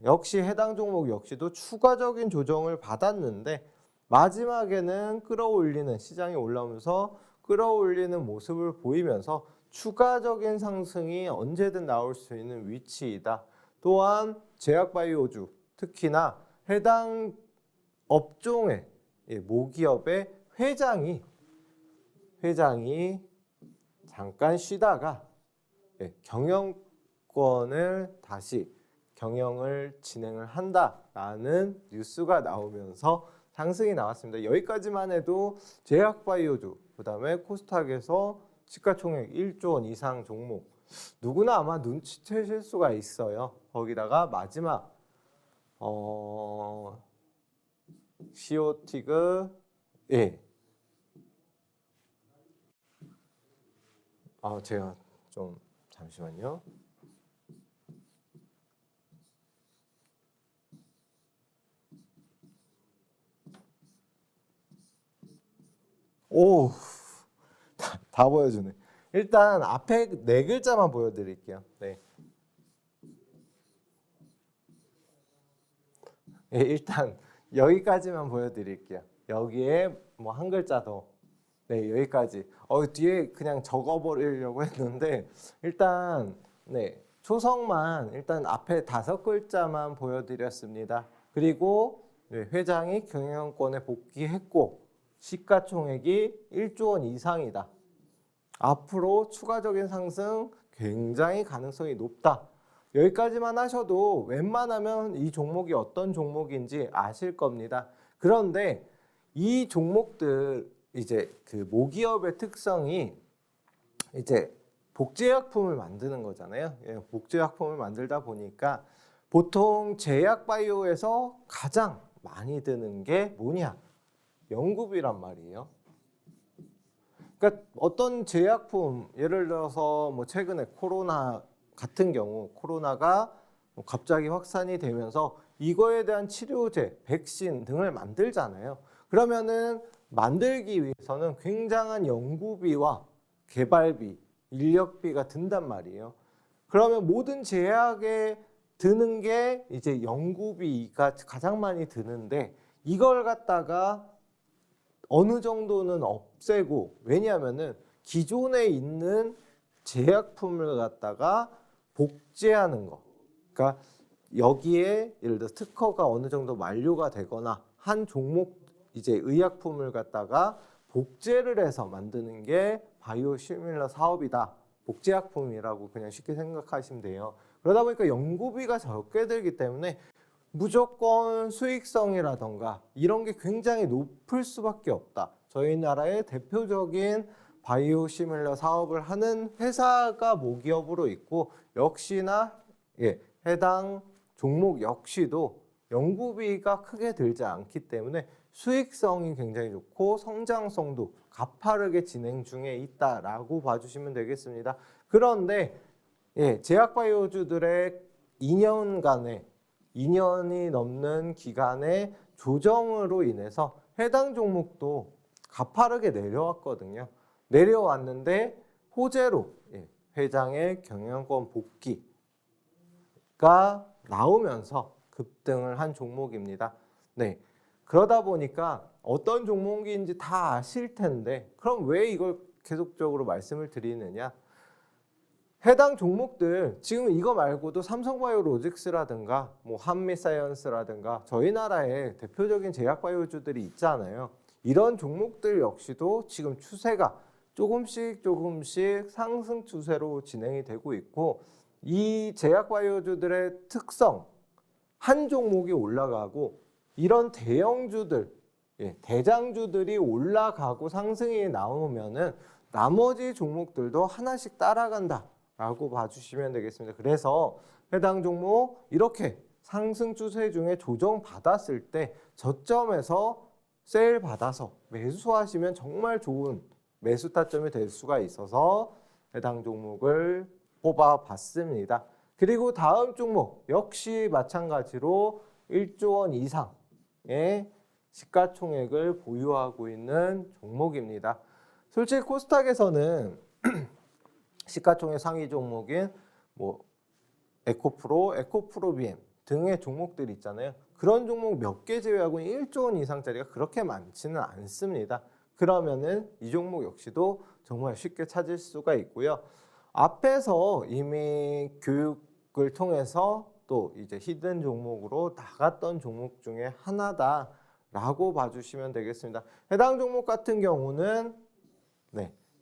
Speaker 1: 역시 해당 종목 역시도 추가적인 조정을 받았는데 마지막에는 끌어올리는 시장이 올라오면서 끌어올리는 모습을 보이면서 추가적인 상승이 언제든 나올 수 있는 위치이다. 또한 제약바이오주 특히나 해당 업종의 모기업의 회장이 잠깐 쉬다가 경영권을 다시 경영을 진행을 한다라는 뉴스가 나오면서 상승이 나왔습니다. 여기까지만 해도 제약바이오주, 그다음에 코스닥에서 시가총액 1조 원 이상 종목 누구나 아마 눈치채실 수가 있어요. 거기다가 마지막 시오티그 예. 제가 좀 잠시만요. 오, 다 보여주네. 일단 앞에 네 글자만 보여드릴게요. 네. 예, 일단 여기까지만 보여드릴게요. 여기에 뭐 한 글자 더. 네, 여기까지. 뒤에 그냥 적어버리려고 했는데 일단 네, 초성만 일단 앞에 5글자만 보여드렸습니다. 그리고 네, 회장이 경영권에 복귀했고 시가총액이 1조 원 이상이다. 앞으로 추가적인 상승 굉장히 가능성이 높다. 여기까지만 하셔도 웬만하면 이 종목이 어떤 종목인지 아실 겁니다. 그런데 이 종목들 이제 그 모기업의 특성이 이제 복제약품을 만드는 거잖아요. 복제약품을 만들다 보니까 보통 제약바이오에서 가장 많이 드는 게 뭐냐? 연구비란 말이에요. 그러니까 어떤 제약품, 예를 들어서 뭐 최근에 코로나 같은 경우 코로나가 갑자기 확산이 되면서 이거에 대한 치료제, 백신 등을 만들잖아요. 그러면은 만들기 위해서는 굉장한 연구비와 개발비, 인력비가 든단 말이에요. 그러면 모든 제약에 드는 게 이제 연구비가 가장 많이 드는데 이걸 갖다가 어느 정도는 없애고, 왜냐하면은 기존에 있는 제약품을 갖다가 복제하는 거. 그러니까 여기에 예를 들어 특허가 어느 정도 만료가 되거나 한 종목 이제 의약품을 갖다가 복제를 해서 만드는 게 바이오 시밀러 사업이다. 복제약품이라고 그냥 쉽게 생각하시면 돼요. 그러다 보니까 연구비가 적게 들기 때문에 무조건 수익성이라던가 이런 게 굉장히 높을 수밖에 없다. 저희 나라의 대표적인 바이오 시밀러 사업을 하는 회사가 모기업으로 있고 역시나 해당 종목 역시도 연구비가 크게 들지 않기 때문에 수익성이 굉장히 좋고 성장성도 가파르게 진행 중에 있다라고 봐주시면 되겠습니다. 그런데 제약바이오주들의 2년이 넘는 기간의 조정으로 인해서 해당 종목도 가파르게 내려왔거든요. 내려왔는데 호재로 회장의 경영권 복귀가 나오면서 급등을 한 종목입니다. 네. 그러다 보니까 어떤 종목인지 다 아실 텐데 그럼 왜 이걸 계속적으로 말씀을 드리느냐? 해당 종목들 지금 이거 말고도 삼성바이오로직스라든가 뭐 한미사이언스라든가 저희 나라의 대표적인 제약바이오주들이 있잖아요. 이런 종목들 역시도 지금 추세가 조금씩 상승 추세로 진행이 되고 있고 이 제약바이오주들의 특성 한 종목이 올라가고 이런 대형주들, 대장주들이 올라가고 상승이 나오면은 나머지 종목들도 하나씩 따라간다라고 봐주시면 되겠습니다. 그래서 해당 종목 이렇게 상승 추세 중에 조정 받았을 때 저점에서 세일 받아서 매수하시면 정말 좋은 매수 타점이 될 수가 있어서 해당 종목을 뽑아봤습니다. 그리고 다음 종목 역시 마찬가지로 1조 원 이상의 시가총액을 보유하고 있는 종목입니다. 솔직히 코스닥에서는 시가총액 상위 종목인 뭐 에코프로, 에코프로비엠 등의 종목들이 있잖아요. 그런 종목 몇 개 제외하고는 1조 원 이상짜리가 그렇게 많지는 않습니다. 그러면은 이 종목 역시도 정말 쉽게 찾을 수가 있고요. 앞에서 이미 교육을 통해서 또 이제 히든 종목으로 나갔던 종목 중에 하나다라고 봐주시면 되겠습니다. 해당 종목 같은 경우는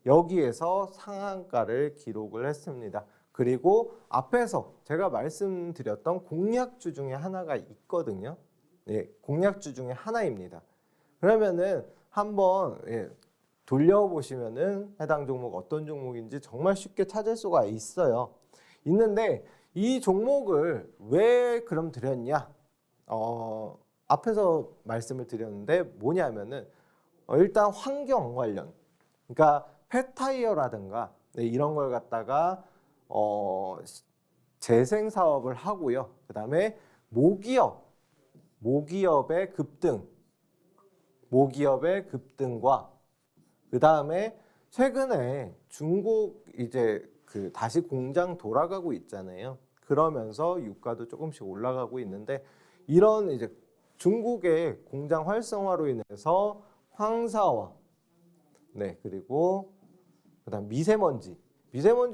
Speaker 1: 여기에서 상한가를 기록을 했습니다. 그리고 앞에서 제가 말씀드렸던 공략주 중에 하나가 있거든요. 공략주 중에 하나입니다. 그러면은 한번 돌려보시면은 해당 종목 어떤 종목인지 정말 쉽게 찾을 수가 있어요. 있는데 이 종목을 왜 그럼 드렸냐? 앞에서 말씀을 드렸는데 뭐냐면은 일단 환경 관련, 그러니까 폐타이어라든가 이런 걸 갖다가 재생 사업을 하고요. 그다음에 모기업의 급등과 그다음에 최근에 중국 이제 다시 공장 돌아가고 있잖아요. 그러면서 유가도 조금씩 올라가고 있는데 이런 이제 중국의 공장 활성화로 인해서 황사와 그리고 그다음 미세먼지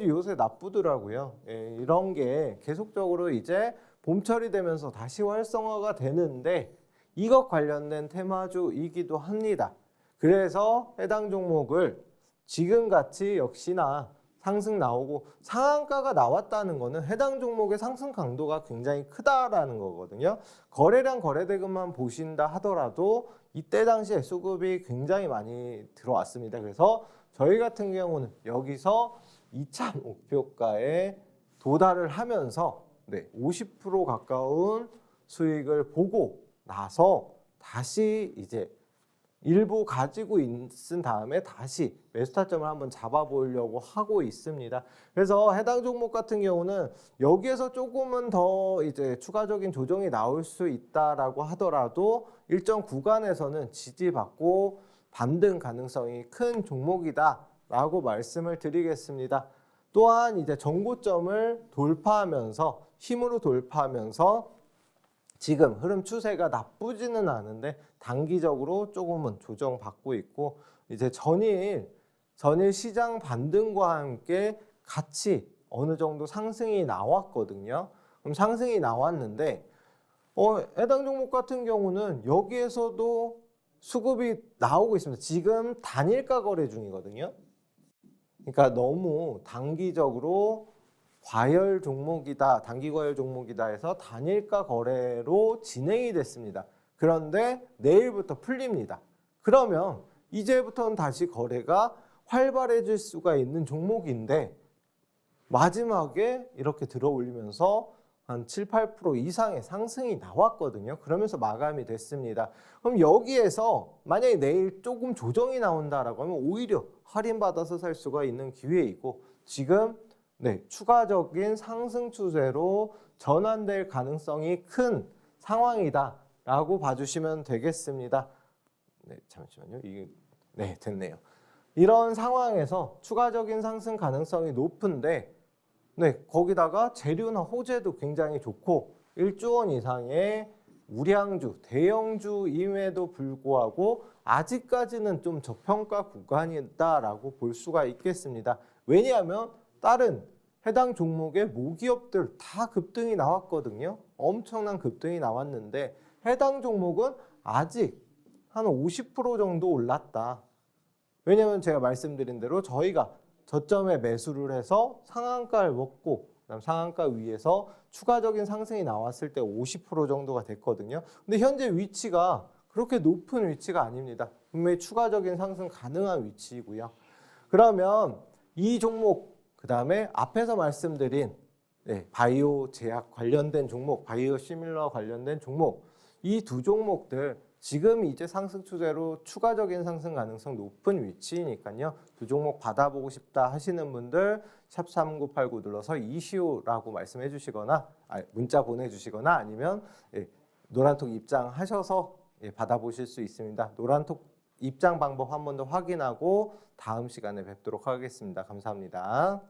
Speaker 1: 요새 나쁘더라고요. 이런 게 계속적으로 이제 봄철이 되면서 다시 활성화가 되는데 이것 관련된 테마주이기도 합니다. 그래서 해당 종목을 지금같이 역시나 상승 나오고 상한가가 나왔다는 거는 해당 종목의 상승 강도가 굉장히 크다라는 거거든요. 거래량 거래대금만 보신다 하더라도 이때 당시에 수급이 굉장히 많이 들어왔습니다. 그래서 저희 같은 경우는 여기서 2차 목표가에 도달을 하면서 50% 가까운 수익을 보고 나서 다시 이제 일부 가지고 있은 다음에 다시 매수 타점을 한번 잡아보려고 하고 있습니다. 그래서 해당 종목 같은 경우는 여기에서 조금은 더 이제 추가적인 조정이 나올 수 있다라고 하더라도 일정 구간에서는 지지받고 반등 가능성이 큰 종목이다라고 말씀을 드리겠습니다. 또한 이제 정고점을 돌파하면서 힘으로 돌파하면서 지금 흐름 추세가 나쁘지는 않은데 단기적으로 조금은 조정받고 있고 이제 전일 시장 반등과 함께 같이 어느 정도 상승이 나왔거든요. 그럼 상승이 나왔는데 해당 종목 같은 경우는 여기에서도 수급이 나오고 있습니다. 지금 단일가 거래 중이거든요. 그러니까 너무 단기적으로 단기 과열 종목이다 해서 단일가 거래로 진행이 됐습니다. 그런데 내일부터 풀립니다. 그러면 이제부터는 다시 거래가 활발해질 수가 있는 종목인데 마지막에 이렇게 들어 올리면서 한 7, 8% 이상의 상승이 나왔거든요. 그러면서 마감이 됐습니다. 그럼 여기에서 만약에 내일 조금 조정이 나온다라고 하면 오히려 할인받아서 살 수가 있는 기회이고 지금 추가적인 상승 추세로 전환될 가능성이 큰 상황이다라고 봐주시면 되겠습니다. 잠시만요. 이게 됐네요. 이런 상황에서 추가적인 상승 가능성이 높은데 거기다가 재료나 호재도 굉장히 좋고 1조 원 이상의 우량주, 대형주임에도 불구하고 아직까지는 좀 저평가 구간이다라고 볼 수가 있겠습니다. 왜냐하면 다른 해당 종목의 모기업들 다 급등이 나왔거든요. 엄청난 급등이 나왔는데 해당 종목은 아직 한 50% 정도 올랐다. 왜냐하면 제가 말씀드린 대로 저희가 저점에 매수를 해서 상한가를 먹고 그다음 상한가 위에서 추가적인 상승이 나왔을 때 50% 정도가 됐거든요. 근데 현재 위치가 그렇게 높은 위치가 아닙니다. 분명히 추가적인 상승 가능한 위치이고요. 그러면 이 종목 그다음에 앞에서 말씀드린 바이오 제약 관련된 종목, 바이오 시밀러 관련된 종목 이 두 종목들 지금 이제 상승 추세로 추가적인 상승 가능성 높은 위치니까요. 두 종목 받아보고 싶다 하시는 분들 샵 3989 눌러서 이시오라고 말씀해 주시거나 문자 보내주시거나 아니면 노란톡 입장하셔서 받아보실 수 있습니다. 노란톡 입장 방법 한 번 더 확인하고 다음 시간에 뵙도록 하겠습니다. 감사합니다.